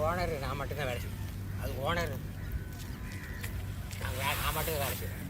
Owner நான் மட்டும்தான் வேலை செய்வேன். அது ஓனர் நான் மட்டும் வேலை செய்வேன்.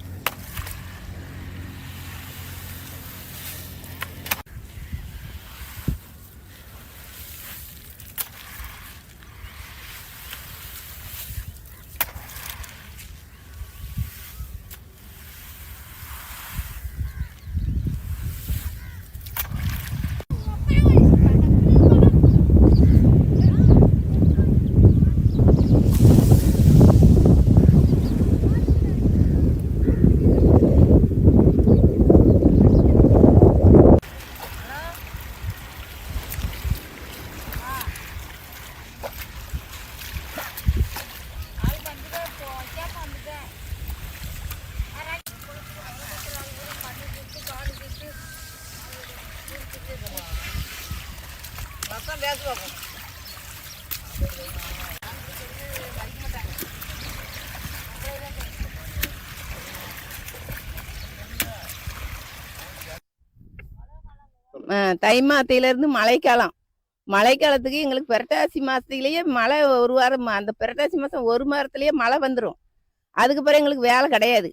தை மாதத்திலிருந்து மழைக்காலம். மழைக்காலத்துக்கு எங்களுக்கு புரட்டாசி மாசத்திலேயே மழை ஒரு வாரம், அந்த புரட்டாசி மாசம் ஒரு வாரத்திலேயே மழை வந்துடும். அதுக்கு பிறகு எங்களுக்கு வேலை கிடையாது.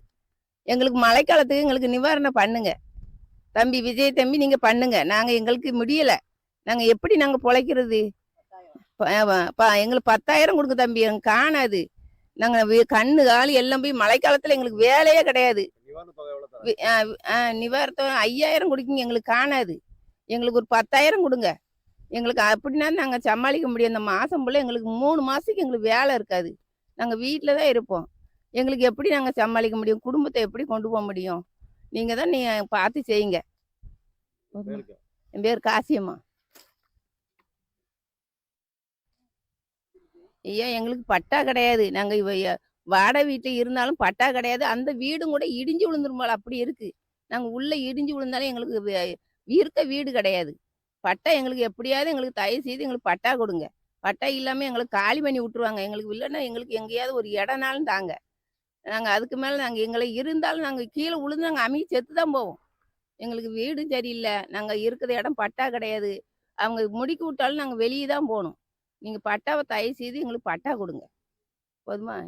எங்களுக்கு மழைக்காலத்துக்கு எங்களுக்கு நிவாரணம் பண்ணுங்க தம்பி, விஜய் தம்பி, நீங்க பண்ணுங்க. நாங்க எங்களுக்கு முடியல, நாங்க எப்படி நாங்க பொழைக்கிறது? எங்களுக்கு 10,000 கொடுங்க தம்பி, எங்களுக்கு காணாது. நாங்க கண்ணு காலி எல்லாம் போய் மழைக்காலத்துல எங்களுக்கு வேலையே கிடையாது. நிவாரணம் 5,000 கொடுக்குங்க, எங்களுக்கு காணாது. எங்களுக்கு ஒரு 10,000 கொடுங்க. எங்களுக்கு அப்படின்னா நாங்கள் சமாளிக்க முடியும். இந்த மாதம் போல் எங்களுக்கு 3 மாதத்துக்கு எங்களுக்கு வேலை இருக்காது. நாங்கள் வீட்டில் தான் இருப்போம். எங்களுக்கு எப்படி நாங்கள் சமாளிக்க முடியும்? குடும்பத்தை எப்படி கொண்டு போக முடியும்? நீங்கள் தான் பார்த்து செய்யுங்க. என் பேர் காசியம்மா. ஐயா, எங்களுக்கு பட்டா கிடையாது. நாங்கள் வாடகை வீட்டில் இருந்தாலும் பட்டா கிடையாது. அந்த வீடும் கூட இடிஞ்சு விழுந்துரும் போல அப்படி இருக்கு. நாங்கள் உள்ளே இடிஞ்சு விழுந்தாலும் எங்களுக்கு இருக்க வீடு கிடையாது. பட்டா எங்களுக்கு எப்படியாவது எங்களுக்கு தயவு செய்து எங்களுக்கு பட்டா கொடுங்க. பட்டா இல்லாமல் எங்களுக்கு காலி பண்ணி விட்டுருவாங்க. எங்களுக்கு இல்லைன்னா எங்களுக்கு எங்கேயாவது ஒரு இடம்னாலும் தாங்க. நாங்கள் அதுக்கு மேலே நாங்கள் எங்களை இருந்தாலும் நாங்கள் கீழே விழுந்து நாங்கள் அமுகி செத்து தான் போவோம். எங்களுக்கு வீடும் சரியில்லை. நாங்கள் இருக்கிற இடம் பட்டா கிடையாது. அவங்க முடிக்கி விட்டாலும் நாங்கள் வெளியே தான் போகணும். நீங்கள் பட்டாவை தயவு செய்து எங்களுக்கு பட்டா கொடுங்க. போதுமா?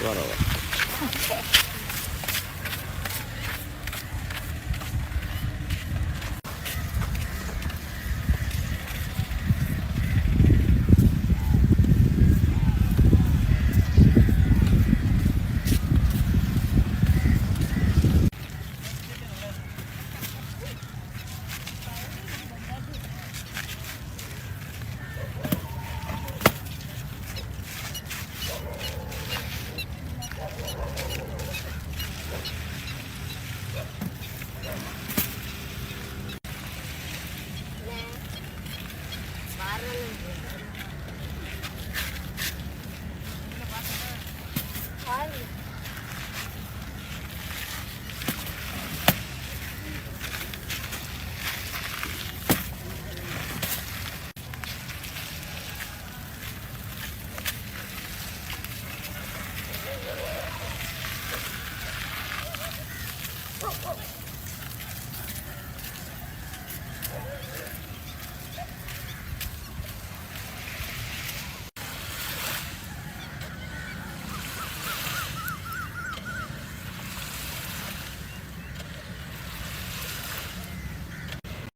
Wow.